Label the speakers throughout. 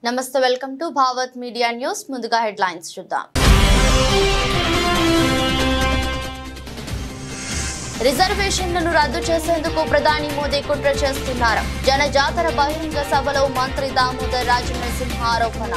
Speaker 1: నమస్తే welcome to Bhavat media news ముందుగా headlines చూద్దాం రిజర్వేషన్లను రద్దు చేసేందుకు ప్రధాని మోదీ కుట్ర చేస్తున్నారు జనజాతర బహిరంగ సభలో మంత్రి దామోదర్ రాజనరసింహ ఆరోపణ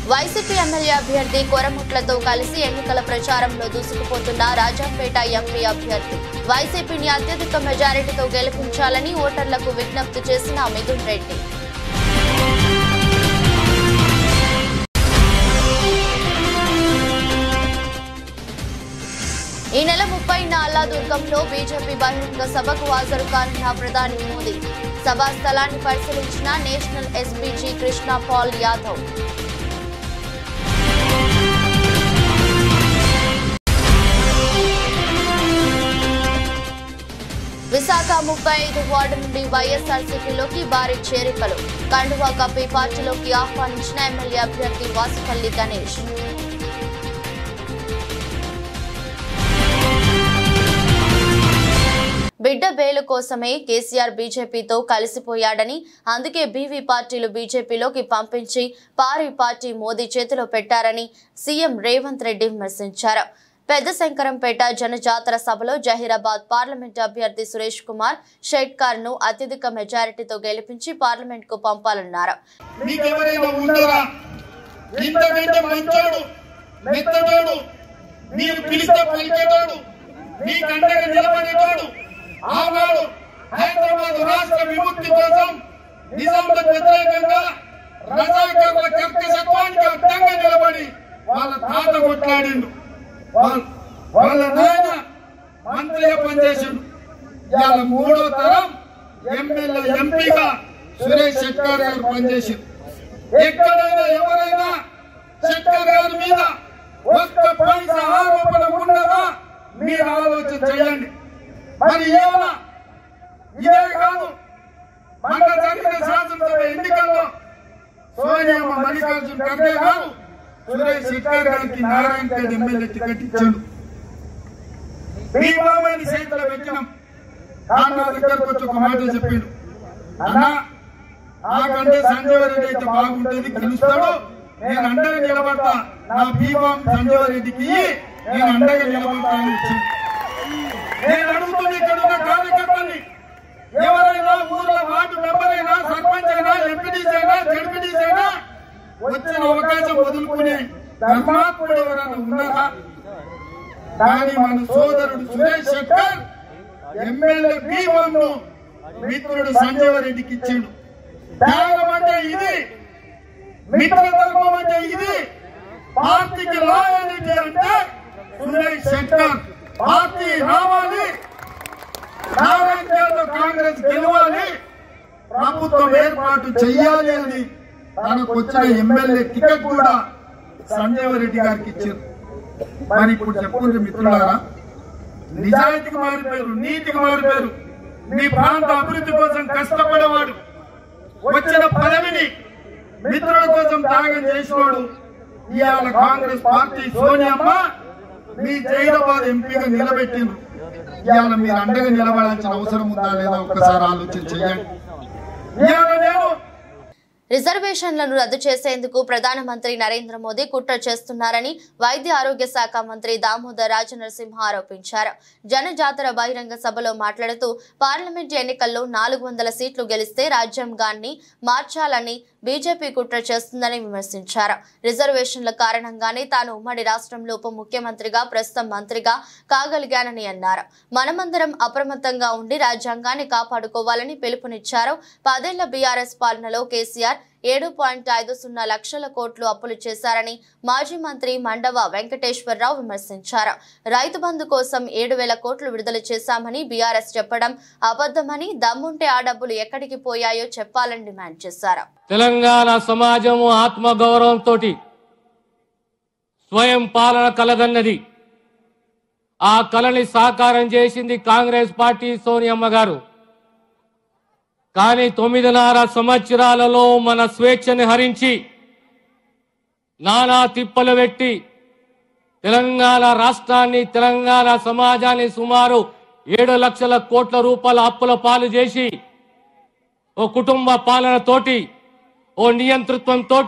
Speaker 1: వైసీపీ ఎమ్మెల్యే అభ్యర్థి కొరముట్లతో కలిసి ఎన్నికల ప్రచారంలో దూసుకుపోతున్న రాజంపేట ఎంపీ అభ్యర్థి వైసీపీని అత్యధిక మెజారిటీతో గెలిపించాలని ఓటర్లకు విజ్ఞప్తి చేసిన మిథున్ రెడ్డి ఈ నెల 30న అల్లాదుర్గంలో బీజేపీ బహిరంగ సభకు హాజరు కానున్న ప్రధాని మోదీ సభా స్థలాన్ని పరిశీలించిన national SPG Krishna Pal Yadav Visakha 35 ward నుండి వైఎస్ఆర్సీపీలోకి భారీ చేరికలు కండువా కప్పి పార్టీలోకి ఆహ్వానించిన ఎమ్మెల్యే అభ్యర్థి వాసుపల్లి గణేష్ బిడ్డ బేలు కోసమే కేసీఆర్ బీజేపీతో కలిసిపోయాడని అందుకే బీవీ పార్టీలు బీజేపీలోకి పంపించి పార్టీ మోదీ చేతిలో పెట్టారని సీఎం రేవంత్ రెడ్డి విమర్శించారు పెద్ద శంకరంపేట జనజాతర సభలో జహీరాబాద్ పార్లమెంట్ అభ్యర్థి సురేష్ కుమార్ షెట్కార్ ను అత్యధిక మెజారిటీతో గెలిపించి పార్లమెంట్ కు పంపాలన్నారు
Speaker 2: హైదరాబాద్ రాష్ట్ర విముక్తి కోసం నిజాంలకు వ్యతిరేకంగా రజాకారుల కర్కశత్వానికి అడ్డంగా నిలబడి వాళ్ళ తాత కొట్లాడిండు వాళ్ళ నాయన మంత్రిగా పనిచేసిండు ఇవాళ 3వ తరం ఎమ్మెల్యే ఎంపీగా సురేష్ షెట్కార్ గారు పనిచేసిండు ఎక్కడైనా ఎవరైనా షెట్కార్ గారి మీద ఒక్క పైసా ఆరోపణ ఉన్నదా మీరు ఆలోచన చేయండి మరి ఏమన్నా ఇదే కాదు మన జరిగిన శాసనసభ ఎన్నికల్లో సోనియమ్మ మల్లికార్జున ఖర్గే గారు సురేష్ షెట్కార్ గారికి నారాయణపేట ఎమ్మెల్యే టికెట్ ఇచ్చాడు భీమామని చేతిలో పెట్టినాం నా దగ్గరకు వచ్చి ఒక మాట చెప్పిండు అన్నా నాకంటే సంజీవ రెడ్డి అయితే బాగుంటుంది గెలుస్తాడు నేను అండగా నిలబడతా నా భీమాం సంజీవ రెడ్డికి నేను అండగా నిలబడతా అని ఇచ్చింది నేను అడుగుతున్న ఇక్కడ ఉన్న కార్యకర్తల్ని ఎవరైనా ఊర్లో వార్డు మెంబర్ అయినా సర్పంచ్ అయినా ఎంపీటీసీ అయినా జడ్పీటీసీ అయినా వచ్చిన అవకాశం వదులుకునే ధర్మాత్ముడు ఎవరైనా ఉన్నారా కానీ మన సోదరుడు సురేష్ షెట్కార్ ఎమ్మెల్యే భీమంను మిత్రుడు సంజీవ రెడ్డికి ఇచ్చాడు త్యాగం అంటే ఇది మిత్రధర్మం అంటే ఇది పార్టీకి లాయల్టీ అంటే సురేష్ షెట్కార్ పార్టీ రావాలి నారాయణపేటలో కాంగ్రెస్ గెలవాలి ప్రభుత్వం ఏర్పాటు చెయ్యాలి అని తనకు వచ్చిన ఎమ్మెల్యే టికెట్ కూడా సంజీవ రెడ్డి గారికి ఇచ్చారు మరి ఇప్పుడు చెప్పుకుంటే మిత్రులారా నిజాయితీకి మారిపోయారు నీతికి మారిపోయారు మీ ప్రాంత అభివృద్ధి కోసం కష్టపడేవాడు వచ్చిన పదవిని మిత్రుల కోసం త్యాగం చేసినవాడు ఇవాళ కాంగ్రెస్ పార్టీ సోనియమ్మ మీ జైరాబాద్ ఎంపీగా నిలబెట్టిండ్రు ఇవాళ మీరు అండగా నిలబడాల్సిన అవసరం ఉందా లేదా ఒక్కసారి ఆలోచన చేయండి ఇవాళ నేను
Speaker 1: రిజర్వేషన్లను రద్దు చేసేందుకు ప్రధానమంత్రి నరేంద్ర మోదీ కుట్ర చేస్తున్నారని వైద్య ఆరోగ్య శాఖ మంత్రి దామోదర్ రాజనరసింహ ఆరోపించారు జనజాతర బహిరంగ సభలో మాట్లాడుతూ పార్లమెంట్ ఎన్నికల్లో 400 సీట్లు గెలిస్తే రాజ్యాంగాన్ని మార్చాలని బీజేపీ కుట్ర చేస్తుందని విమర్శించారు రిజర్వేషన్ల కారణంగానే తాను ఉమ్మడి రాష్ట్రంలో ఉప ముఖ్యమంత్రిగా ప్రస్తుతం మంత్రిగా కాగలిగానని అన్నారు మనమందరం అప్రమత్తంగా ఉండి రాజ్యాంగాన్ని కాపాడుకోవాలని పిలుపునిచ్చారు 10 ఏళ్ల బీఆర్ఎస్ పాలనలో కేసీఆర్ 7.50 లక్షల కోట్లు అప్పులు చేశారని మాజీ మంత్రి మండవ వెంకటేశ్వరరావు విమర్శించారు రైతు బంధు కోసం 7,000 కోట్లు విడుదల చేశామని బీఆర్ఎస్ చెప్పడం అబద్ధమని దమ్ముంటే ఆ డబ్బులు ఎక్కడికి పోయాయో చెప్పాలని డిమాండ్ చేశారు
Speaker 3: తెలంగాణ సమాజం ఆత్మగౌరవంతో స్వయం పాలన కలదన్నది ఆ కలని సాకారం చేసింది కాంగ్రెస్ పార్టీ సోనియమ్మ గారు కానీ 9.5 సంవత్సరాలలో మన స్వేచ్ఛని హరించి నానా తిప్పలు పెట్టి తెలంగాణ రాష్ట్రాన్ని, తెలంగాణ సమాజాన్ని సుమారు 7 లక్షల కోట్ల రూపాయల అప్పుల పాలు చేసి ఓ కుటుంబ పాలనతోటి, ఓ నియంతృత్వంతో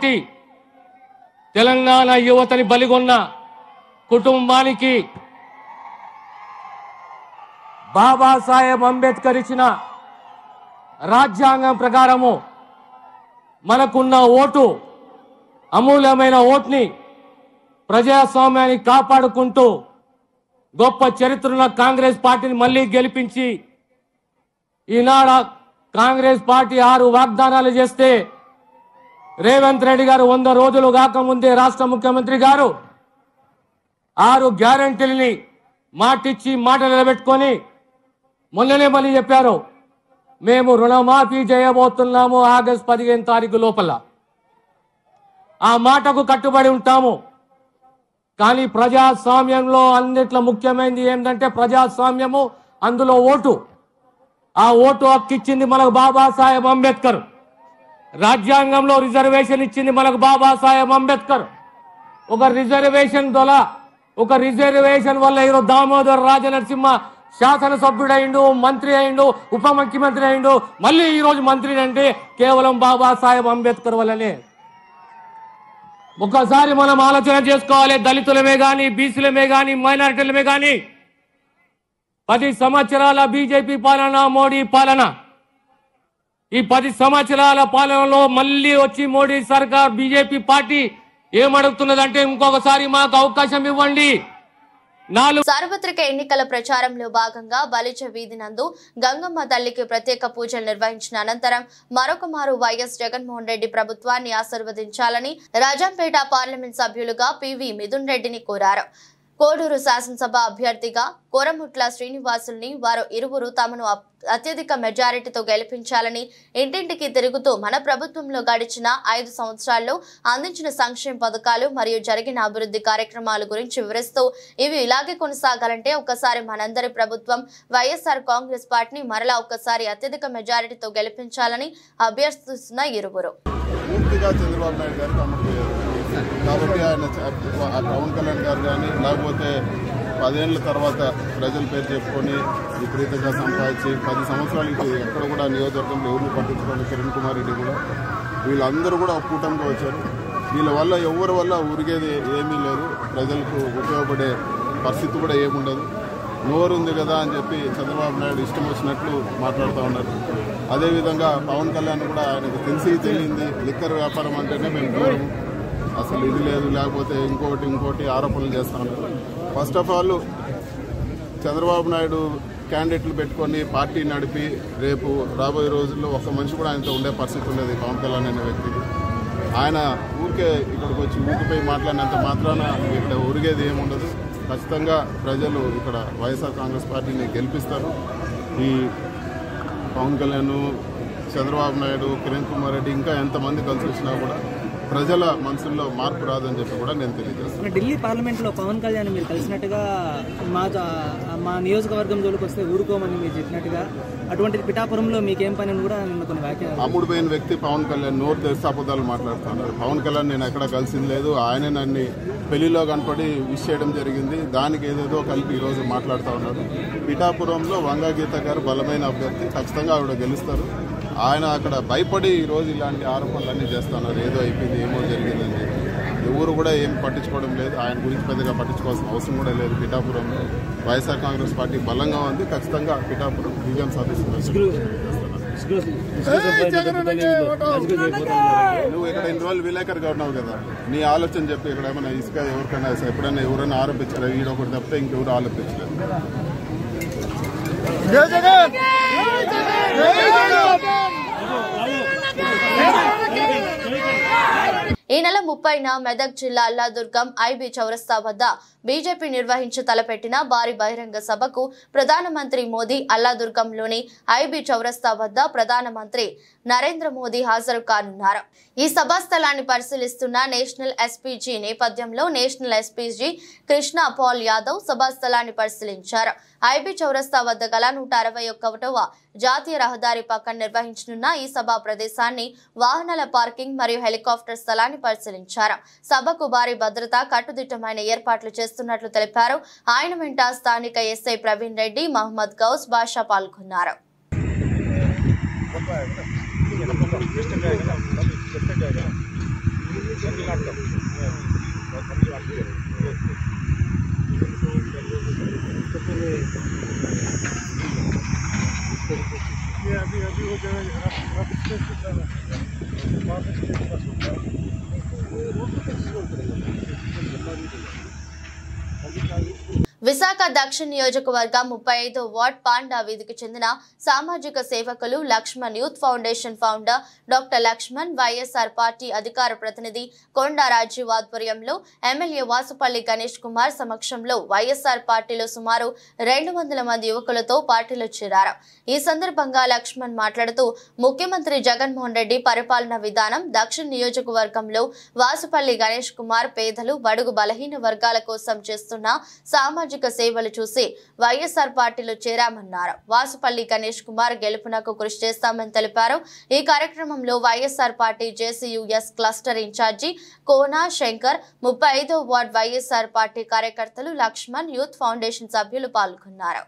Speaker 3: తెలంగాణ యువతని బలిగొన్న కుటుంబానికి బాబాసాహెబ్ అంబేద్కర్ ఇచ్చిన రాజ్యాంగం ప్రకారము మనకున్న ఓటు, అమూల్యమైన ఓటుని ప్రజాస్వామ్యాన్ని కాపాడుకుంటూ గొప్ప చరిత్రన్న కాంగ్రెస్ పార్టీని మళ్ళీ గెలిపించి ఈనాడు కాంగ్రెస్ పార్టీ 6 వాగ్దానాలు చేస్తే రేవంత్ రెడ్డి గారు 100 రోజులు కాకముందే రాష్ట్ర ముఖ్యమంత్రి గారు 6 గ్యారెంటీలని మాటిచ్చి మాట నిలబెట్టుకొని మొన్ననే మళ్ళీ చెప్పారు, మేము రుణమాఫీ చేయబోతున్నాము ఆగస్టు 15 తారీఖు లోపల. ఆ మాటకు కట్టుబడి ఉంటాము. కానీ ప్రజాస్వామ్యంలో అన్నిట్లో ముఖ్యమైనది ఏంటంటే ప్రజాస్వామ్యము, అందులో ఓటు. ఆ ఓటు హక్కు ఇచ్చింది మనకు బాబాసాహెబ్ అంబేద్కర్. రాజ్యాంగంలో రిజర్వేషన్ ఇచ్చింది మనకు బాబాసాహెబ్ అంబేద్కర్. ఒక రిజర్వేషన్ వల్ల ఈరోజు దామోదర్ రాజనరసింహ శాసనసభ్యుడైండు, మంత్రి అయిండు, ఉప ముఖ్యమంత్రి అయిండు, మళ్ళీ ఈరోజు మంత్రి అంటే కేవలం బాబాసాహెబ్ అంబేద్కర్ వల్లనే. ఒక్కసారి మనం ఆలోచన చేసుకోవాలి. దళితులమే కానీ, బీసీలమే కానీ, మైనారిటీలమే కానీ 10 సంవత్సరాల బీజేపీ పాలన, మోడీ పాలన, ఈ 10 సంవత్సరాల పాలనలో మళ్ళీ వచ్చి మోడీ సర్కార్, బీజేపీ పార్టీ ఏమడుగుతున్నదంటే ఇంకొకసారి మాకు అవకాశం ఇవ్వండి.
Speaker 1: సార్వత్రిక ఎన్నికల ప్రచారంలో భాగంగా బలిజ వీధి నందు గంగమ్మ తల్లికి ప్రత్యేక పూజలు నిర్వహించిన అనంతరం మరొకమారు వైఎస్ జగన్మోహన్ రెడ్డి ప్రభుత్వాన్ని ఆశీర్వదించాలని రాజంపేట పార్లమెంట్ సభ్యులుగా పివి మిథున్ రెడ్డిని కోరారు. కోడూరు శాసనసభ అభ్యర్థిగా కొరముట్ల శ్రీనివాసుల్ని వారు ఇరువురు తమను అత్యధిక మెజారిటీతో గెలిపించాలని ఇంటింటికి తిరుగుతూ మన ప్రభుత్వంలో గడిచిన 5 సంవత్సరాల్లో అందించిన సంక్షేమ పథకాలు మరియు జరిగిన అభివృద్ధి కార్యక్రమాల గురించి వివరిస్తూ ఇవి ఇలాగే కొనసాగాలంటే ఒకసారి మనందరి ప్రభుత్వం వైఎస్ఆర్ కాంగ్రెస్ పార్టీని మరలా ఒకసారి అత్యధిక మెజారిటీతో గెలిపించాలని అభ్యర్థిస్తున్న ఇరువురు.
Speaker 4: కాబట్టి ఆయన పవన్ కళ్యాణ్ గారు కానీ లేకపోతే 10 ఏళ్ల తర్వాత ప్రజల పేరు చెప్పుకొని విపరీతంగా సంపాదించి 10 సంవత్సరాలకి ఎక్కడ కూడా నియోజకవర్గంలో ఎవరిని పట్టించుకోండి, కిరణ్ కుమార్ రెడ్డి కూడా వీళ్ళందరూ కూడా కూటమిగా వచ్చారు. వీళ్ళ వల్ల ఎవరి వల్ల ఉరిగేది ఏమీ లేదు, ప్రజలకు ఉపయోగపడే పరిస్థితి కూడా ఏముండదు. నోరుంది కదా అని చెప్పి చంద్రబాబు నాయుడు ఇష్టం వచ్చినట్లు మాట్లాడుతూ ఉన్నారు. అదేవిధంగా పవన్ కళ్యాణ్ కూడా ఆయనకు తెలిసి తెలియంది లిక్కర్ వ్యాపారం అంటేనే మేము దూరం, అసలు ఇది లేదు, లేకపోతే ఇంకోటి ఆరోపణలు చేస్తూ ఉన్నారు. First of all Chandrababu Naidu క్యాండిడేట్లు పెట్టుకొని పార్టీ నడిపి రేపు రాబోయే రోజుల్లో ఒక్క మనిషి కూడా ఆయనతో ఉండే పరిస్థితి ఉండేది పవన్ కళ్యాణ్ అనే వ్యక్తికి. ఆయన ఊరికే ఇక్కడికి వచ్చి ఊరిపోయి మాట్లాడినంత మాత్రాన ఇక్కడ ఉరిగేది ఏముండదు. ఖచ్చితంగా ప్రజలు ఇక్కడ వైఎస్ఆర్ కాంగ్రెస్ పార్టీని గెలిపిస్తారు. ఈ పవన్ కళ్యాణ్, చంద్రబాబు నాయుడు, కిరణ్ కుమార్ రెడ్డి ఇంకా ఎంతమంది కలిసి వచ్చినా కూడా ప్రజల మనసుల్లో మార్పు రాదని చెప్పి కూడా నేను తెలియజేస్తాను.
Speaker 5: ఢిల్లీ పార్లమెంట్లో పవన్ కళ్యాణ్ మీరు కలిసినట్టుగా మా నియోజకవర్గం జోలికి వస్తే ఊరుకోమని మీరు చెప్పినట్టుగా, అటువంటి పిఠాపురంలో మీకేం పని అని కూడా నిన్న కొన్ని వ్యాఖ్యలు.
Speaker 4: అమ్ముడుపోయిన వ్యక్తి పవన్ కళ్యాణ్ నోరు తెరిచి అబద్ధాలు మాట్లాడుతున్నారు. పవన్ కళ్యాణ్ నేను ఎక్కడ కలిసింది లేదు, ఆయన నన్ను పెళ్లిలో కనపడి విష్ చేయడం జరిగింది, దానికి ఏదేదో కలిపి ఈరోజు మాట్లాడుతూ ఉన్నారు. పిఠాపురంలో వంగా గీత గారు బలమైన అభ్యర్థి, ఖచ్చితంగా ఆవిడ గెలుస్తారు. ఆయన అక్కడ భయపడి ఈరోజు ఇలాంటి ఆరోపణలన్నీ చేస్తున్నారు, ఏదో అయిపోయింది, ఏమో జరిగిందని చెప్పి. ఎవరు కూడా ఏం పట్టించుకోవడం లేదు, ఆయన గురించి పెద్దగా పట్టించుకోవాల్సిన అవసరం కూడా లేదు. పిఠాపురంలో వైఎస్ఆర్ కాంగ్రెస్ పార్టీ బలంగా ఉంది, ఖచ్చితంగా పిఠాపురం విజయం సాధిస్తుంది. నువ్వు ఇక్కడ ఇన్ని రోజులు విలేకరుగా ఉన్నావు కదా, నీ ఆలోచన చెప్పి ఇక్కడ ఏమైనా ఇసుక ఎవరికైనా ఎప్పుడైనా ఎవరైనా ఆరోపించారు, ఈడొకటి తప్పితే ఇంకెవరు ఆరోపించలేదు.
Speaker 1: ఈ నెల 30న మెదక్ జిల్లా అల్లాదుర్గం ఐబీ చౌరస్తా వద్ద బీజేపీ నిర్వహించి తలపెట్టిన భారీ బహిరంగ సభకు ప్రధానమంత్రి మోదీ అల్లాదుర్గంలోని ఐబీ చౌరస్తా వద్ద ప్రధానమంత్రి నరేంద్ర మోదీ హాజరు కానున్నారు. ఈ సభా స్థలాన్ని పరిశీలిస్తున్న నేషనల్ ఎస్పీజీ నేపథ్యంలో నేషనల్ ఎస్పీజీ కృష్ణ పాల్ యాదవ్ సభా స్థలాన్ని పరిశీలించారు. ఐబీ చౌరస్తా వద్ద గల 161వ జాతీయ రహదారి పక్కన నిర్వహించనున్న ఈ సభా ప్రదేశాన్ని వాహనాల పార్కింగ్ మరియు హెలికాప్టర్ స్థలాన్ని స్థలాన్ని పరిశీలించారు. సభకు భారీ భద్రత, కట్టుదిట్టమైన ఏర్పాట్లు చేస్తున్నట్లు తెలిపారు. ఆయన వెంట స్థానిక ఎస్ఐ ప్రవీణ్ రెడ్డి, మహమ్మద్ గౌస్ బాషా పాల్గొన్నారు. విశాఖ దక్షిణ నియోజకవర్గం 35వ వార్డ్ పాండా వీధికి చెందిన సామాజిక సేవకులు Lakshman youth foundation founder doctor Lakshman, YSR party అధికార ప్రతినిధి కొండా రాజీవ్ ఆధ్వర్యంలో ఎమ్మెల్యే వాసుపల్లి గణేష్ కుమార్ సమక్షంలో వైఎస్ఆర్ పార్టీలో సుమారు 200 మంది యువకులతో పార్టీలో చేరారు. ఈ సందర్భంగా లక్ష్మణ్ మాట్లాడుతూ ముఖ్యమంత్రి జగన్మోహన్ రెడ్డి పరిపాలన విధానం, దక్షిణ నియోజకవర్గంలో వాసుపల్లి గణేష్ కుమార్ పేదలు, బడుగు బలహీన వర్గాల కోసం చేస్తున్న సామాజిక సేవలు చూసి వైఎస్ఆర్ పార్టీలో చేరామన్నారు. వాసుపల్లి గణేష్ కుమార్ గెలుపునకు కృషి చేస్తామని తెలిపారు. ఈ కార్యక్రమంలో YSR party JCUS cluster in charge Kona Shankar, 35వ వార్డ్ వైఎస్ఆర్ పార్టీ కార్యకర్తలు, లక్ష్మణ్ యూత్ ఫౌండేషన్ సభ్యులు పాల్గొన్నారు.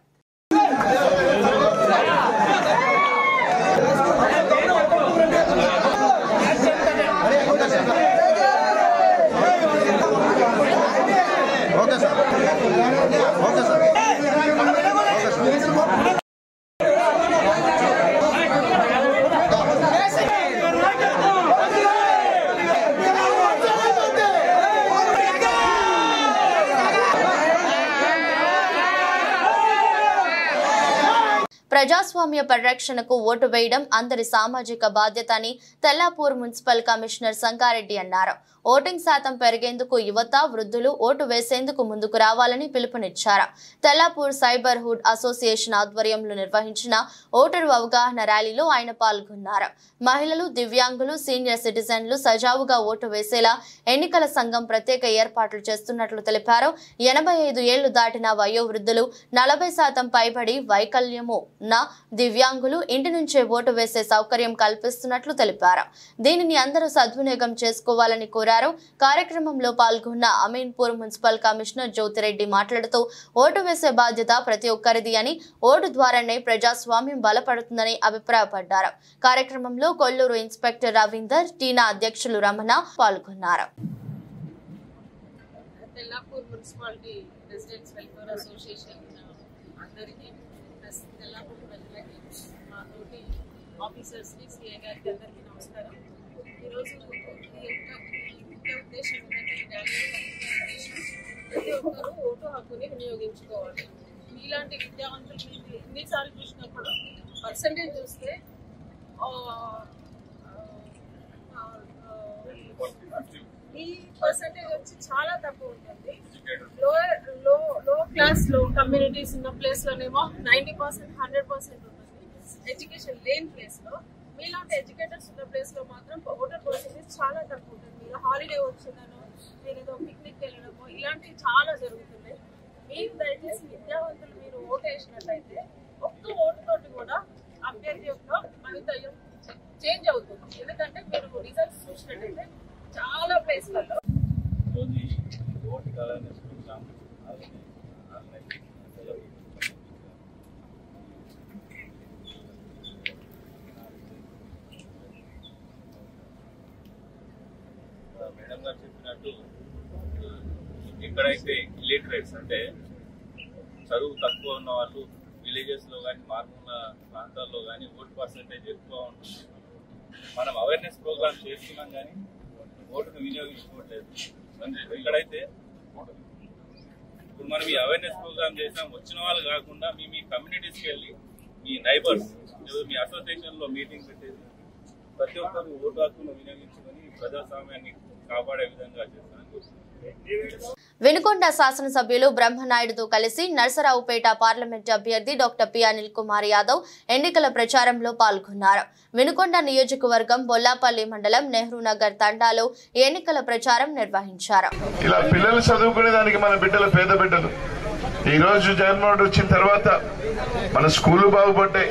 Speaker 1: ప్రజాస్వామ్య పరిరక్షణకు ఓటు వేయడం అందరి సామాజిక బాధ్యత అని తెల్లాపూర్ మున్సిపల్ కమిషనర్ సంగారెడ్డి అన్నారు. ఓటింగ్ శాతం పెరిగేందుకు యువత, వృద్ధులు ఓటు వేసేందుకు ముందుకు రావాలని పిలుపునిచ్చారు. తెల్లాపూర్ సైబర్ హుడ్ అసోసియేషన్ ఆధ్వర్యంలో నిర్వహించిన ఓటరు అవగాహన ర్యాలీలో ఆయన పాల్గొన్నారు. మహిళలు, దివ్యాంగులు, సీనియర్ సిటిజన్లు సజావుగా ఓటు వేసేలా ఎన్నికల సంఘం ప్రత్యేక ఏర్పాట్లు చేస్తున్నట్లు తెలిపారు. 85 ఏళ్లు దాటిన వయోవృద్ధులు, 40% పైబడి వైకల్యము ఉన్న దివ్యాంగులు ఇంటి నుంచే ఓటు వేసే సౌకర్యం కల్పిస్తున్నట్లు తెలిపారు. దీనిని అందరూ సద్వినియోగం చేసుకోవాలని కోరారు. కార్యక్రమంలో పాల్గొన్న అమీన్పూర్ మున్సిపల్ కమిషనర్ జ్యోతిరెడ్డి మాట్లాడుతూ ఓటు వేసే బాధ్యత ప్రతి ఒక్కరిది అని, ఓటు ద్వారానే ప్రజాస్వామ్యం బలపడుతుందని అభిప్రాయపడ్డారు. కార్యక్రమంలో కొల్లూరు ఇన్స్పెక్టర్ రవీందర్, టీనా అధ్యక్షులు రమణ పాల్గొన్నారు.
Speaker 6: Tellapur municipality residents welfare association అందరికీ, తెల్లాపూర్ ప్రజలకి, మా తోటి ఆఫీసర్స్కి, సిఐ గారికి అందరికీ నమస్కారం. ఈరోజు ముఖ్య ఉద్దేశం ఏంటంటే ప్రతి ఒక్కరూ ఓటు హక్కుని వినియోగించుకోవాలి. మీలాంటి విద్యావంతులు మీరు ఎన్నిసార్లు చూసినప్పుడు పర్సంటేజ్ చూస్తే ఈ పర్సంటేజ్ వచ్చి చాలా తక్కువ ఉంటుంది. లో క్లాస్ లో కమ్యూనిటీస్ ఉన్న ప్లేస్ లోనేమో 90%, 100% ఉంటుంది. ఎడ్యుకేషన్ లేని ప్లేస్ లో, మీలాంటి ఎడ్యుకేటర్స్ ఉన్న ప్లేస్ లో మాత్రం ఓటర్ పర్సంటేజ్ చాలా తక్కువ ఉంటుంది. మీరు హాలిడే వచ్చిందనో, మీరు ఏదో పిక్నిక్ వెళ్ళడమో ఇలాంటివి చాలా జరుగుతున్నాయి. మీరు దయచేసి విద్యావంతులు మీరు ఓటు వేసినట్లయితే ఒక్క ఓటుతోటి కూడా అభ్యర్థి యొక్క భవితవ్యం చేంజ్ అవుతుంది. ఎందుకంటే మీరు రిజల్ట్స్ చూసినట్టయితే చాలా ప్లేస్లలో
Speaker 7: మేడం గారు చెప్పినట్టు ఎక్కడైతే ఇల్లిటరేట్స్ అంటే చదువు తక్కువ ఉన్న వాళ్ళు విలేజెస్ లో కానీ మారుమూల ప్రాంతాల్లో కానీ ఓటు పర్సెంటేజ్ ఎక్కువ ఉంటుంది. మనం అవేర్నెస్ ప్రోగ్రామ్ చేస్తున్నాం కానీ ఓటును వినియోగించుకోవట్లేదు. ఎక్కడైతే ఇప్పుడు మనం ఈ అవేర్నెస్ ప్రోగ్రామ్ చేసాం, వచ్చిన వాళ్ళు కాకుండా మీ కమ్యూనిటీస్కి వెళ్ళి మీ నైబర్స్ మీ అసోసియేషన్ లో మీటింగ్ పెట్టేసి ప్రతి ఒక్కరు ఓటు హక్కును వినియోగించుకొని ప్రజాస్వామ్యాన్ని కాపాడే విధంగా చేస్తాను.
Speaker 1: వినుకొండ శాసనసభ్యులు బ్రహ్మనాయుడుతో కలిసి నర్సరావుపేట పార్లమెంట్ అభ్యర్థి డాక్టర్ పి అనిల్ కుమార్ యాదవ్ ఎన్నికల ప్రచారంలో పాల్గొన్నారు. వినుకొండ నియోజకవర్గం బొల్లాపల్లి మండలం నెహ్రూ నగర్ తండాలో ఎన్నికల ప్రచారం నిర్వహించారు.
Speaker 8: ఇలా పిల్లలు చదువుకునే దానికి మన బిడ్డలు, పేద బిడ్డలు, ఈ రోజు జగన్మోహన్ వచ్చిన తర్వాత మన స్కూలు బాగుపడ్డాయి,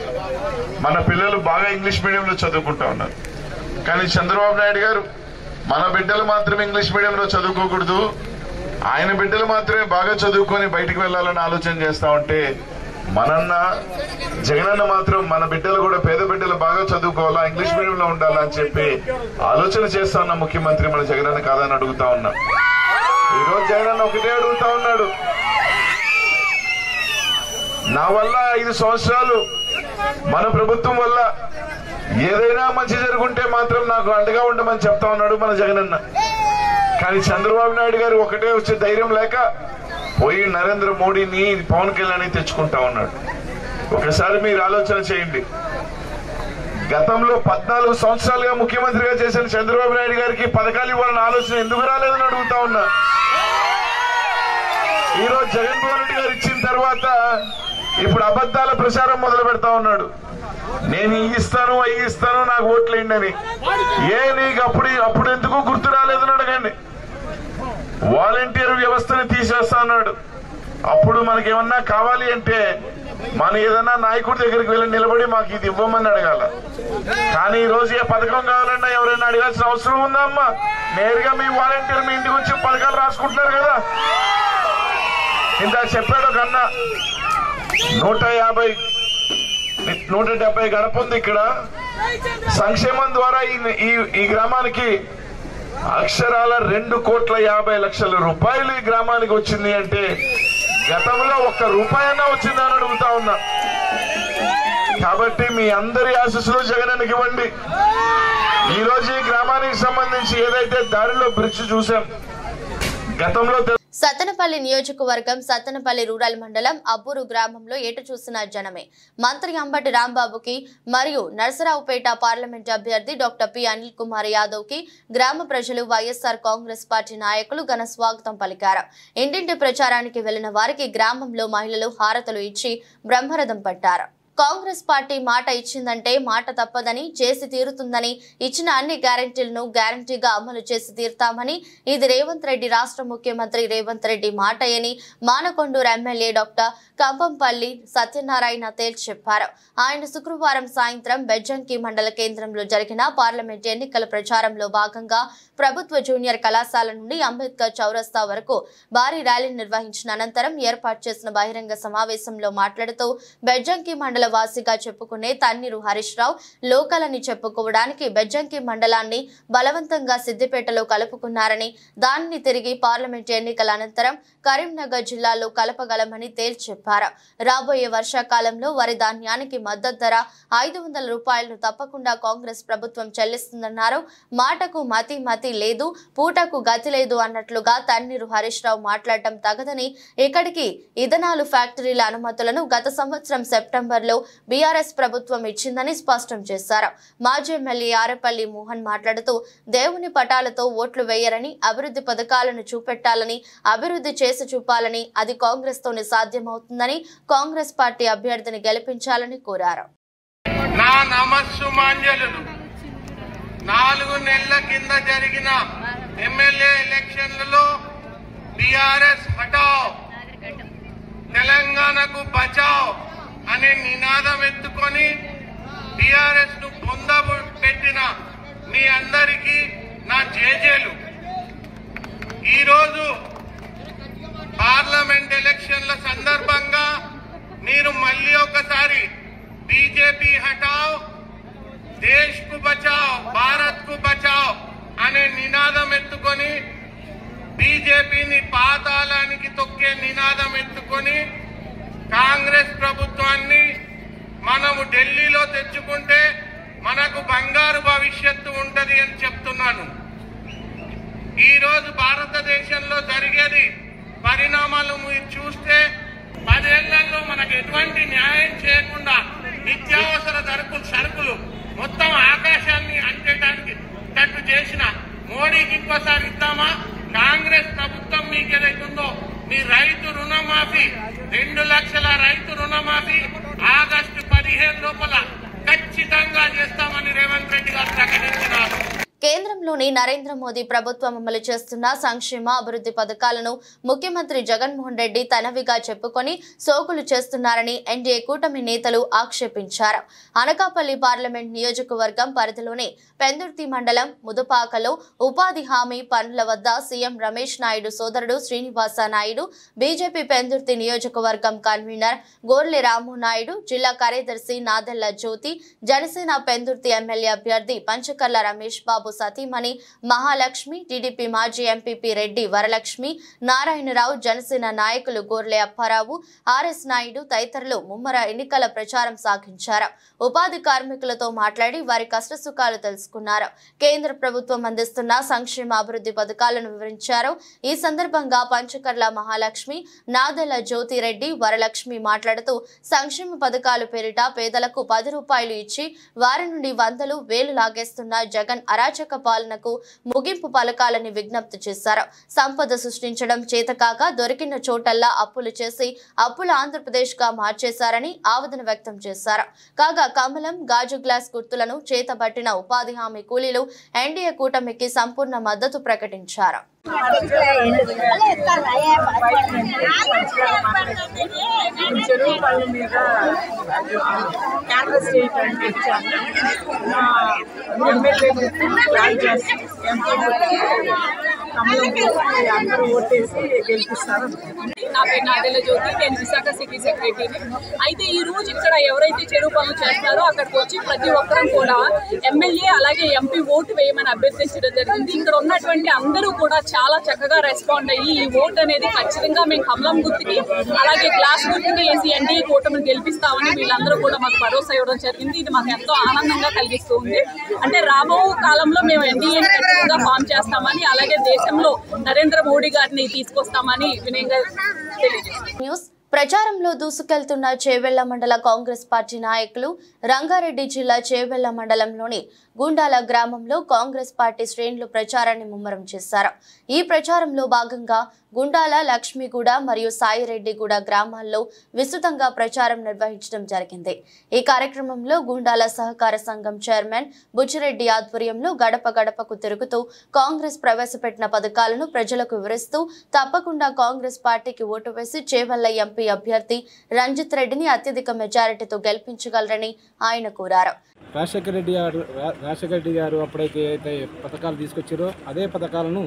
Speaker 8: మన పిల్లలు బాగా ఇంగ్లీష్ మీడియంలో చదువుకుంటా ఉన్నారు. కానీ చంద్రబాబు నాయుడు గారు మన బిడ్డలు మాత్రమే ఇంగ్లీష్ మీడియంలో చదువుకోకూడదు, ఆయన బిడ్డలు మాత్రమే బాగా చదువుకొని బయటికి వెళ్లాలని ఆలోచన చేస్తా ఉంటే, మనన్న జగనన్న మాత్రం మన బిడ్డలు కూడా పేద బిడ్డలు బాగా చదువుకోవాలా, ఇంగ్లీష్ మీడియంలో ఉండాలా అని చెప్పి ఆలోచన చేస్తా ఉన్న ముఖ్యమంత్రి మన జగనన్న కాదని అడుగుతా ఉన్నా. ఈ రోజు జగనన్న ఒకటే అడుగుతా ఉన్నాడు, నా వల్ల 5 సంవత్సరాలు మన ప్రభుత్వం వల్ల ఏదైనా మంచి జరుగుంటే మాత్రం నాకు అండగా ఉండమని చెప్తా ఉన్నాడు మన జగనన్న. కానీ చంద్రబాబు నాయుడు గారు ఒకటే వచ్చే ధైర్యం లేక పోయి నరేంద్ర మోడీని, పవన్ కళ్యాణ్ తెచ్చుకుంటా ఉన్నాడు. ఒకసారి మీరు ఆలోచన చేయండి, గతంలో 14 సంవత్సరాలుగా ముఖ్యమంత్రిగా చేసిన చంద్రబాబు నాయుడు గారికి పథకాలు ఇవ్వాలన్న ఆలోచన ఎందుకు రాలేదని అడుగుతా ఉన్నా. ఈరోజు జగన్మోహన్ రెడ్డి గారు ఇచ్చిన తర్వాత ఇప్పుడు అబద్ధాల ప్రచారం మొదలు పెడతా ఉన్నాడు. నేను ఇస్తాను, అవి ఇస్తాను, నాకు ఓట్లేయండి అని. నీకు అప్పుడు ఎందుకు గుర్తు రాలేదని అడగండి. వాలంటీర్ వ్యవస్థని తీసేస్తా అన్నాడు. అప్పుడు మనకేమన్నా కావాలి అంటే మన ఏదన్నా నాయకుడి దగ్గరికి వెళ్ళి నిలబడి మాకు ఇది ఇవ్వమని అడగాల. కానీ ఈ రోజు ఏ పథకం కావాలన్నా ఎవరైనా అడగాల్సిన అవసరం ఉందా అమ్మా? నేరుగా మీ వాలంటీర్ మీ ఇంటికి వచ్చి పథకాలు రాసుకుంటున్నారు కదా. ఇంత చెప్పాడు ఒక అన్న, 170 గడప ఉంది ఇక్కడ. సంక్షేమం ద్వారా ఈ గ్రామానికి అక్షరాల 2,50,00,000 రూపాయలు ఈ గ్రామానికి వచ్చింది అంటే గతంలో 1 రూపాయన్నా వచ్చిందని అడుగుతా ఉన్నా. కాబట్టి మీ అందరి ఆశీస్సులు జగనన్నకి ఇవ్వండి. ఈ రోజు ఈ గ్రామానికి సంబంధించి ఏదైతే దారిలో బ్రిడ్జ్ చూసాం, గతంలో
Speaker 1: సత్తెనపల్లి నియోజకవర్గం సత్తెనపల్లి రూరల్ మండలం అబ్బూరు గ్రామంలో ఎటు చూసిన జనమే. మంత్రి అంబటి రాంబాబుకి మరియు నరసరావుపేట పార్లమెంట్ అభ్యర్థి డాక్టర్ పి అనిల్ కుమార్ యాదవ్ కి గ్రామ ప్రజలు వైఎస్ఆర్ కాంగ్రెస్ పార్టీ నాయకులు ఘన స్వాగతం పలికారు. ఇంటింటి ప్రచారానికి వెళ్లిన వారికి గ్రామంలో మహిళలు హారతులు ఇచ్చి బ్రహ్మరథం పట్టారు. కాంగ్రెస్ పార్టీ మాట ఇచ్చిందంటే మాట తప్పదని, చేసి తీరుతుందని, ఇచ్చిన అన్ని గ్యారెంటీలను గ్యారెంటీగా అమలు చేసి తీరుతామని, ఇది రేవంత్ రెడ్డి రాష్ట్ర ముఖ్యమంత్రి రేవంత్ రెడ్డి మాట అని మానకొండూరు ఎమ్మెల్యే డాక్టర్ కంపంపల్లి సత్యనారాయణ తేల్చి చెప్పారు. ఆయన శుక్రవారం సాయంత్రం బెజ్జంకి మండల కేంద్రంలో జరిగిన పార్లమెంట్ ఎన్నికల ప్రచారంలో భాగంగా ప్రభుత్వ జూనియర్ కళాశాల నుండి అంబేద్కర్ చౌరస్తా వరకు భారీ ర్యాలీ నిర్వహించిన అనంతరం ఏర్పాటు చేసిన బహిరంగ సమావేశంలో మాట్లాడుతూ బెజ్జంకి మండల వాసిగా చెప్పుకునే తన్నీరు హరీష్ రావు లోకల్ అని చెప్పుకోవడానికి బెజ్జంకి మండలాన్ని బలవంతంగా సిద్దిపేటలో కలుపుకున్నారని, దానిని తిరిగి పార్లమెంట్ ఎన్నికల అనంతరం కరీంనగర్ జిల్లాలో కలపగలమని తేల్చి చెప్పారు. రాబోయే వర్షాకాలంలో వరి ధాన్యానికి మద్దతు ధర 500 రూపాయలను తప్పకుండా కాంగ్రెస్ ప్రభుత్వం చెల్లిస్తుందన్నారు. మాటకు మతి లేదు, పూటకు గతి లేదు అన్నట్లుగా తన్నీరు హరీష్ రావు మాట్లాడటం తగదని, ఇక్కడికి ఇథనాల్ ఫ్యాక్టరీల అనుమతులను గత సంవత్సరం సెప్టెంబర్లో బీఆర్ఎస్ ప్రభుత్వం ఇచ్చిందని స్పష్టం చేశారు. మాజీ ఎమ్మెల్యే ఆరేపల్లి మోహన్ మాట్లాడుతూ దేవుని పటాలతో ఓట్లు వేయరని, అభివృద్ధి పథకాలను చూపెట్టాలని, అభివృద్ధి చేసి చూపాలని, అది కాంగ్రెస్ తోనే సాధ్యమవుతుందని, కాంగ్రెస్ పార్టీ అభ్యర్థిని గెలిపించాలని కోరారు.
Speaker 2: నా నమస్సుమాంజలు 4 నెలల కింద జరిగిన ఎమ్మెల్యే ఎలక్షన్లలో బీఆర్ఎస్ హటావ్, తెలంగాణకు బచావ్ అనే నినాదం ఎత్తుకొని బీఆర్ఎస్ ను పొందబెట్టిన మీ అందరికీ నా జేజేలు. ఈరోజు పార్లమెంట్ ఎలక్షన్ల సందర్భంగా మీరు మళ్ళీ ఒకసారి బీజేపీ హటావ్, దేశ్ కు బచావ్, భారత్ కు బచావ్ అనే నినాదం ఎత్తుకొని, బీజేపీని పాతాళానికి తొక్కే నినాదం ఎత్తుకొని కాంగ్రెస్ ప్రభుత్వాన్ని మనము ఢిల్లీలో తెచ్చుకుంటే మనకు బంగారు భవిష్యత్తు ఉంటది అని చెప్తున్నాను. ఈ రోజు భారతదేశంలో జరిగేది పరిణామాలు మీరు చూస్తే 10 ఏళ్లలో మనకు ఎటువంటి న్యాయం చేయకుండా నిత్యావసర సరుకులు మొత్తం ఆకాశాన్ని అంటేటానికి తట్టు చేసిన మోడీకి ఇంకోసారి ఇద్దామా? కాంగ్రెస్ ప్రభుత్వం మీకు ఏదైతుందో మీ రైతు రుణమాఫీ 2 లక్షల రైతు రుణమాఫీ ఆగస్టు 15 లోపల ఖచ్చితంగా చేస్తామని రేవంత్ రెడ్డి గారు ప్రకటించినారు.
Speaker 1: కేంద్రంలోని నరేంద్ర మోదీ ప్రభుత్వం అమలు చేస్తున్న సంక్షేమ అభివృద్ధి పథకాలను ముఖ్యమంత్రి జగన్మోహన్ రెడ్డి తనవిగా చెప్పుకొని సోకులు చేస్తున్నారని ఎన్డీఏ కూటమి నేతలు ఆక్షేపించారు. అనకాపల్లి పార్లమెంట్ నియోజకవర్గం పరిధిలోని పెందుర్తి మండలం ముదుపాకలో ఉపాధి హామీ పనుల వద్ద సీఎం రమేష్ నాయుడు సోదరుడు శ్రీనివాస నాయుడు, బీజేపీ పెందుర్తి నియోజకవర్గం కన్వీనర్ గోర్లె రాము నాయుడు, జిల్లా కార్యదర్శి నాదెళ్ల జ్యోతి, జనసేన పెందుర్తి ఎమ్మెల్యే అభ్యర్థి పంచకర్ల రమేష్ బాబు సతీమణి మహాలక్ష్మి, టీడీపీ మాజీ ఎంపీపీ రెడ్డి వరలక్ష్మి, నారాయణరావు, జనసేన నాయకులు గోర్లె అప్పారావు, ఆర్ఎస్ నాయుడు తదితరులు ముమ్మర ఎన్నికల ప్రచారం సాగించారు. ఉపాధి కార్మికులతో మాట్లాడి వారి కష్టసుఖాలు తెలుసుకున్నారు. కేంద్ర ప్రభుత్వం అందిస్తున్న సంక్షేమ అభివృద్ధి పథకాలను వివరించారు. ఈ సందర్భంగా పంచకర్ల మహాలక్ష్మి, నాదెళ్ల జ్యోతిరెడ్డి, వరలక్ష్మి మాట్లాడుతూ సంక్షేమ పథకాలు పేరిట పేదలకు 10 రూపాయలు ఇచ్చి వారి నుండి వందలు వేలు లాగేస్తున్న జగన్ అరాచక పాలనకు ముగింపు పలకాలని విజ్ఞప్తి చేశారు. సంపద సృష్టించడం చేతకాక దొరికిన చోటల్లా అప్పులు చేసి అప్పుల ఆంధ్రప్రదేశ్ గా మార్చేశారని ఆవేదన వ్యక్తం చేశారు. కాగా కమలం, గాజు గ్లాస్ గుర్తులను చేతబట్టిన ఉపాధి హామీ కూలీలు ఎన్డీఏ కూటమికి సంపూర్ణ మద్దతు ప్రకటించారు.
Speaker 6: చెరువు పళ్ళ మీద క్యాన్వస్ చేయడానికి వచ్చాము. అందరూ ఓటేసి గెలిపిస్తారు. నా పేరు నాదెళ్ల జ్యోతి, నేను విశాఖ సిటీ సెక్రటరీని. అయితే ఈ రోజు ఇక్కడ ఎవరైతే చెరువు పనులు చేస్తారో అక్కడికి వచ్చి ప్రతి ఒక్కరం కూడా ఎమ్మెల్యే అలాగే ఎంపీ ఓటు వేయమని అభ్యర్థించడం జరిగింది. ఇక్కడ ఉన్నటువంటి అందరూ కూడా చాలా చక్కగా రెస్పాండ్ అయ్యి ఈ ఓటు అనేది ఖచ్చితంగా మేము కమలం గుర్తుకి అలాగే గ్లాస్ గుర్తుకి వేసి ఎన్డీఏ కూటమిని గెలిపిస్తామని వీళ్ళందరూ కూడా మాకు భరోసా ఇవ్వడం జరిగింది. ఇది మాకు ఎంతో ఆనందంగా కలిగిస్తూ ఉంది. అంటే రాబో కాలంలో మేము ఎన్డీఏని ఖచ్చితంగా ఫామ్ చేస్తామని అలాగే దేశంలో నరేంద్ర మోడీ గారిని తీసుకొస్తామని వినయంగా తెలియజేస్తాం.
Speaker 1: ప్రచారంలో దూసుకెళ్తున్న చేవెళ్ల మండల కాంగ్రెస్ పార్టీ నాయకులు రంగారెడ్డి జిల్లా చేవెళ్ల మండలంలోని గుండాల గ్రామంలో కాంగ్రెస్ పార్టీ శ్రేణులు ప్రచారాన్ని ముమ్మరం చేశారు. ఈ ప్రచారంలో భాగంగా గుండాల, లక్ష్మీగూడ మరియు సాయిరెడ్డిగూడ గ్రామాల్లో విస్తృతంగా ప్రచారం నిర్వహించడం జరిగింది. ఈ కార్యక్రమంలో గుండాల సహకార సంఘం చైర్మన్ బుచ్చిరెడ్డి ఆధ్వర్యంలో గడప గడపకు తిరుగుతూ కాంగ్రెస్ ప్రవేశపెట్టిన పథకాలను ప్రజలకు వివరిస్తూ తప్పకుండా కాంగ్రెస్ పార్టీకి ఓటు వేసి చేవెళ్ల ఎంపీ అభ్యర్థి రంజిత్ రెడ్డిని అత్యధిక మెజారిటీతో గెలిపించగలరని ఆయన కోరారు.
Speaker 9: రాజశేఖర రెడ్డి గారు అప్పుడైతే పథకాలు తీసుకొచ్చారో అదే పథకాలను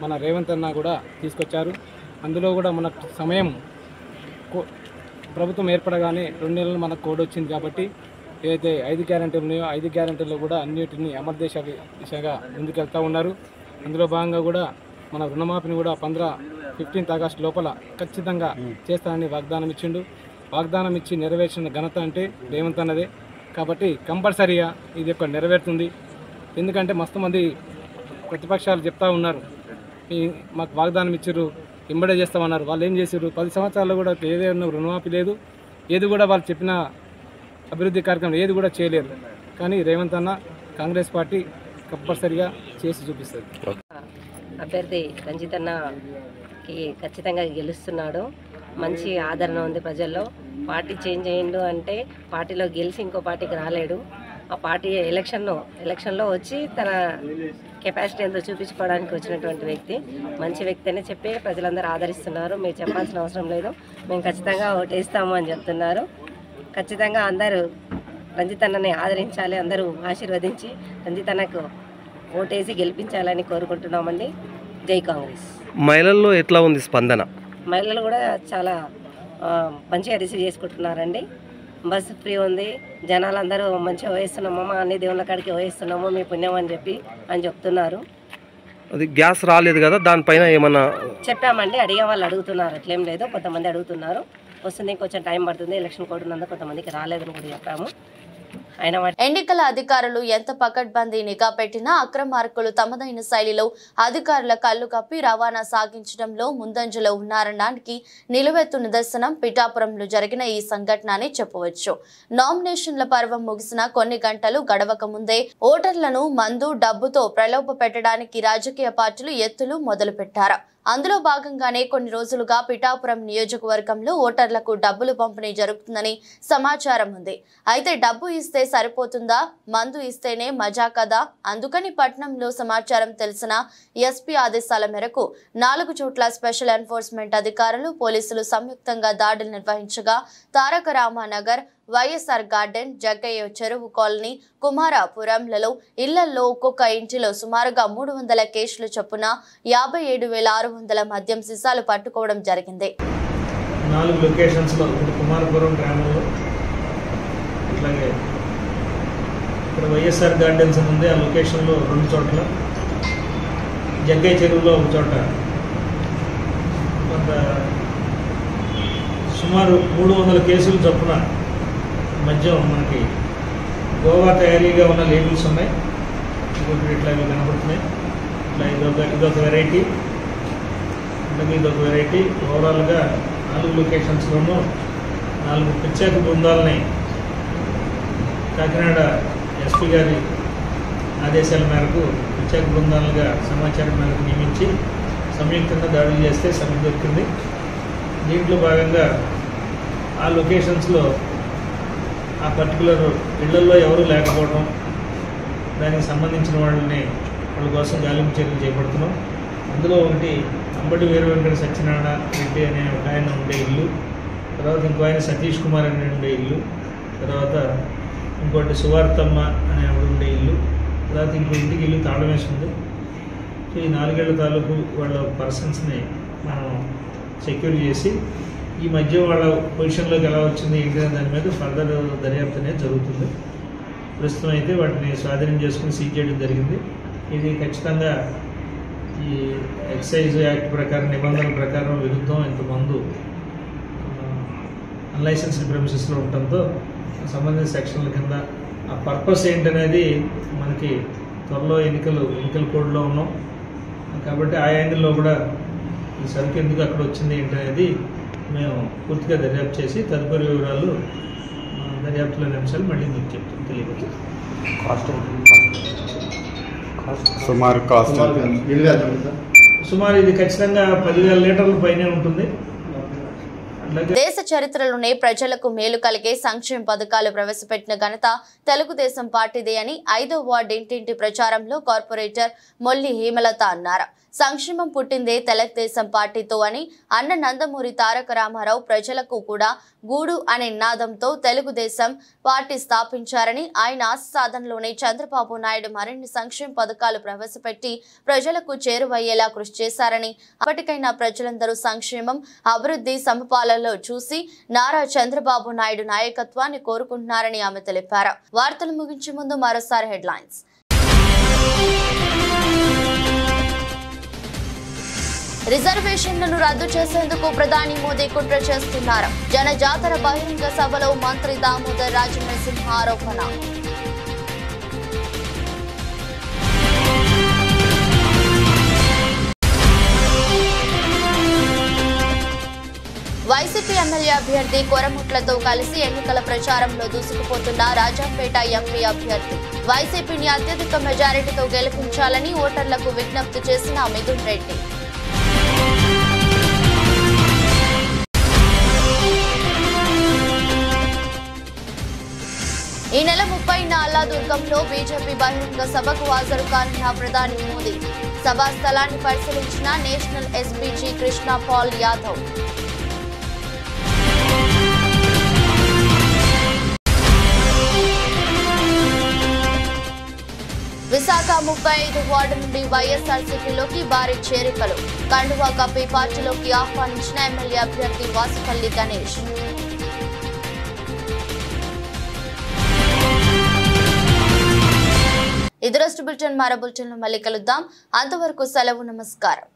Speaker 9: మన రేవంత్ అన్న కూడా తీసుకొచ్చారు. అందులో కూడా మన సమయం ప్రభుత్వం ఏర్పడగానే 2 నెలలు మనకు కోడ్ వచ్చింది కాబట్టి ఏదైతే 5 గ్యారెంటీలు ఉన్నాయో 5 గ్యారెంటీల్లో కూడా అన్నిటిని అమలు చేసే దిశగా ముందుకెళ్తూ ఉన్నారు. అందులో భాగంగా కూడా మన రుణమాఫీని కూడా 15th ఆగస్టు లోపల ఖచ్చితంగా చేస్తానని వాగ్దానం ఇచ్చిండు. వాగ్దానం ఇచ్చి నెరవేర్చిన ఘనత అంటే రేవంత్ అన్నదే. కాబట్టి కంపల్సరీగా ఇది ఒక నెరవేరుతుంది. ఎందుకంటే మస్తు మంది ప్రతిపక్షాలు చెప్తా ఉన్నారు మాకు వాగ్దానం ఇచ్చారు, ఇంబడే చేస్తామన్నారు. వాళ్ళు ఏం చేశారు? 10 సంవత్సరాల్లో కూడా ఏదైనా రుణమాఫీ లేదు, ఏది కూడా వాళ్ళు చెప్పిన అభివృద్ధి కార్యక్రమం ఏది కూడా చేయలేరు. కానీ రేవంత్ అన్న కాంగ్రెస్ పార్టీ కంపల్సరీగా చేసి చూపిస్తుంది.
Speaker 10: అభ్యర్థి రంజిత్ అన్నకి ఖచ్చితంగా గెలుస్తున్నాడు. మంచి ఆదరణ ఉంది ప్రజల్లో. పార్టీ చేంజ్ అయ్యిండు అంటే పార్టీలో గెలిచి ఇంకో పార్టీకి రాలేడు. ఆ పార్టీ ఎలక్షన్లో వచ్చి తన కెపాసిటీ ఎంతో చూపించుకోవడానికి వచ్చినటువంటి వ్యక్తి, మంచి వ్యక్తి అని చెప్పి ప్రజలందరూ ఆదరిస్తున్నారు. మీరు చెప్పాల్సిన అవసరం లేదు, మేము ఖచ్చితంగా ఓటేస్తాము అని చెప్తున్నారు. ఖచ్చితంగా అందరూ రంజిత్ అన్నని ఆదరించాలి, అందరూ ఆశీర్వదించి రంజిత్ అన్నకు ఓటేసి గెలిపించాలని కోరుకుంటున్నామండి. జై కాంగ్రెస్.
Speaker 11: మహిళల్లో ఎట్లా ఉంది స్పందన?
Speaker 10: మహిళలు కూడా చాలా మంచిగా రిసీవ్ చేసుకుంటున్నారండి. బస్సు ఫ్రీ ఉంది, జనాలందరూ మంచిగా వహిస్తున్నామమ్మా, అన్ని దేవుళ్ళ కాడికి వహిస్తున్నాము, మీ పుణ్యం అని చెప్తున్నారు.
Speaker 11: అది గ్యాస్ రాలేదు కదా, దానిపైన ఏమన్నా
Speaker 10: చెప్పామండి. అడిగే వాళ్ళు అడుగుతున్నారు, అట్లేం లేదు. కొంతమంది అడుగుతున్నారు, వస్తుంది, కొంచెం టైం పడుతుంది, ఎలక్షన్ కోడ్ ఉన్నందుకు కొంతమందికి రాలేదని కూడా చెప్పాము.
Speaker 1: ఎన్నికల అధికారులు ఎంత పకడ్బందీ నిఘా పెట్టినా అక్రమార్కులు తమదైన శైలిలో అధికారుల కళ్లు కప్పి రవాణా సాగించడంలో ముందంజలో ఉన్నారనడానికి నిలువెత్తు నిదర్శనం పిఠాపురంలో జరిగిన ఈ సంఘటన అని చెప్పవచ్చు. నామినేషన్ల పర్వం ముగిసిన కొన్ని గంటలు గడవక ముందే ఓటర్లను మందు, డబ్బుతో ప్రలోభ పెట్టడానికి రాజకీయ పార్టీలు ఎత్తులు మొదలుపెట్టారు. అందులో భాగంగానే కొన్ని రోజులుగా పిఠాపురం నియోజకవర్గంలో ఓటర్లకు డబ్బులు పంపిణీ జరుగుతుందని సమాచారం ఉంది. అయితే డబ్బు ఇస్తే సరిపోతుందా, మందు ఇస్తేనే మజా కదా? అందుకని పట్నంలో సమాచారం తెలిసిన ఎస్పీ ఆదేశాల మేరకు 4 చోట్ల స్పెషల్ ఎన్ఫోర్స్మెంట్ అధికారులు, పోలీసులు సంయుక్తంగా దాడులు నిర్వహించగా తారక రామానగర్, వైఎస్ఆర్ గార్డెన్, జగ్గయ్య చెరువు కాలనీ, కుమారాపురంలలో ఇళ్లలో ఒక్కొక్క ఇంటిలో సుమారుగా 300 కేసులు చొప్పున 57,600 మద్యం సీసాలు పట్టుకోవడం జరిగింది.
Speaker 12: 4 లొకేషన్స్ లో కుమారపురం గ్రామంలో, ఇట్లాగే ఇక్కడ వైఎస్ఆర్ గార్డెన్స్ ఉంది, ఆ లొకేషన్ లో 2 చోట్ల, జగ్గయ్య చెరువులో 1 చోట, సుమారు 300 కేసులు చొప్పున మద్యం మనకి గోవా తయారీగా ఉన్న లేబుల్స్ ఉన్నాయి. ఇట్లా ఇవి కనబడుతున్నాయి. ఇట్లా ఇదొక వెరైటీ, ఇదొక వెరైటీ. ఓవరాల్గా 4 లొకేషన్స్లోనూ 4 ప్రత్యేక బృందాలని కాకినాడ ఎస్పీ గారి ఆదేశాల మేరకు ప్రత్యేక బృందాలుగా సమాచారం మేరకు నియమించి సంయుక్తంగా దాడులు చేస్తే సభ్యులు దొరికింది. దీంట్లో భాగంగా ఆ లొకేషన్స్లో ఆ పర్టికులర్ ఇళ్లలో ఎవరూ లేకపోవడం, దానికి సంబంధించిన వాళ్ళ కోసం గాలింపు చర్యలు చేపడుతున్నాం. అందులో ఒకటి అంబటి వీర వెంకట సత్యనారాయణ రెడ్డి అనే ఒక ఆయన ఉండే ఇల్లు, తర్వాత ఇంకో ఆయన సతీష్ కుమార్ అనే ఉండే ఇల్లు, తర్వాత ఇంకోటి సువార్తమ్మ అనే ఆవిడ ఉండే ఇల్లు, తర్వాత ఇంకో ఇంటికి ఇల్లు తాళం వేసింది. సో ఈ 4 ఏళ్ల తాలూకు వాళ్ళ పర్సన్స్ని మనం సెక్యూర్ చేసి ఈ మధ్య వాళ్ళ పొజిషన్లోకి ఎలా వచ్చింది ఏంటి దాని మీద ఫర్దర్ దర్యాప్తు అనేది జరుగుతుంది. ప్రస్తుతం అయితే వాటిని స్వాధీనం చేసుకుని సీజ్ చేయడం జరిగింది. ఇది ఖచ్చితంగా ఈ ఎక్సైజ్ యాక్ట్ ప్రకారం, నిబంధనల ప్రకారం విరుద్ధం. ఇంతకుముందు అన్లైసెన్స్డ్ ప్రెమిసెస్లో ఉండటంతో సంబంధిత సెక్షన్ల కింద ఆ పర్పస్ ఏంటనేది మనకి త్వరలో ఎన్నికల కోడ్లో ఉన్నాం కాబట్టి ఆ యాంగిల్లో కూడా ఈ సరుకు ఎందుకు అక్కడ వచ్చింది ఏంటనేది మేము పూర్తిగా దర్యాప్తు చేసి తదుపరి వివరాలు దర్యాప్తులోని అంశాలు మళ్ళీ మీకు చెప్తాం, తెలియవచ్చు. సుమారు ఇది ఖచ్చితంగా 10,000 లీటర్ల పైనే ఉంటుంది.
Speaker 1: దేశ చరిత్రలోనే ప్రజలకు మేలు కలిగే సంక్షేమ పథకాలు ప్రవేశపెట్టిన ఘనత తెలుగుదేశం పార్టీదే అని 5వ వార్డు ఇంటింటి ప్రచారంలో కార్పొరేటర్ మొల్లి హేమలత అన్నారు. సంక్షేమం పుట్టిందే తెలుగుదేశం పార్టీతో అని అన్న నందమూరి తారక రామారావు ప్రజలకు కూడా గూడు అనే నినాదంతో తెలుగుదేశం పార్టీ స్థాపించారని, ఆయన ఆశ సాధనలోనే చంద్రబాబు నాయుడు మరిన్ని సంక్షేమ పథకాలు ప్రవేశపెట్టి ప్రజలకు చేరువయ్యేలా కృషి చేశారని, అప్పటికైనా ప్రజలందరూ సంక్షేమం, అభివృద్ధి, సమపాలనలో చూసి నారా చంద్రబాబు నాయుడు నాయకత్వాన్ని కోరుకుంటున్నారని ఆమె తెలిపారు. వార్తలు ముగించే ముందు మరోసారి హెడ్లైన్స్. రిజర్వేషన్లను రద్దు చేసేందుకు ప్రధాని మోదీ కుట్ర చేస్తున్నారు. జనజాతర బహిరంగ సభలో మంత్రి దామోదర్ రాజనరసింహ ఆరోపణ. వైసీపీ ఎమ్మెల్యే అభ్యర్థి కొరముట్లతో కలిసి ఎన్నికల ప్రచారంలో దూసుకుపోతున్న రాజంపేట ఎంపీ అభ్యర్థి. వైసీపీని అత్యధిక మెజారిటీతో గెలిపించాలని ఓటర్లకు విజ్ఞప్తి చేసిన మిథున్ రెడ్డి. ఈ నెల 30న అల్లాదుర్గంలో బీజేపీ బహిరంగ సభకు హాజరు కానున్న ప్రధాని మోదీ. సభా స్థలాన్ని పరిశీలించిన national SPG Krishna Pal Yadav. Visakha 35 ward నుండి వైఎస్ఆర్సీపీలోకి భారీ చేరికలు. కండువా కప్పి పార్టీలోకి ఆహ్వానించిన ఎమ్మెల్యే అభ్యర్థి వాసుపల్లి గణేష్. ఇది రోజు బులెటిన్. మరో బులెటిన్లో మళ్ళీ కలుద్దాం. అంతవరకు సెలవు, నమస్కారం.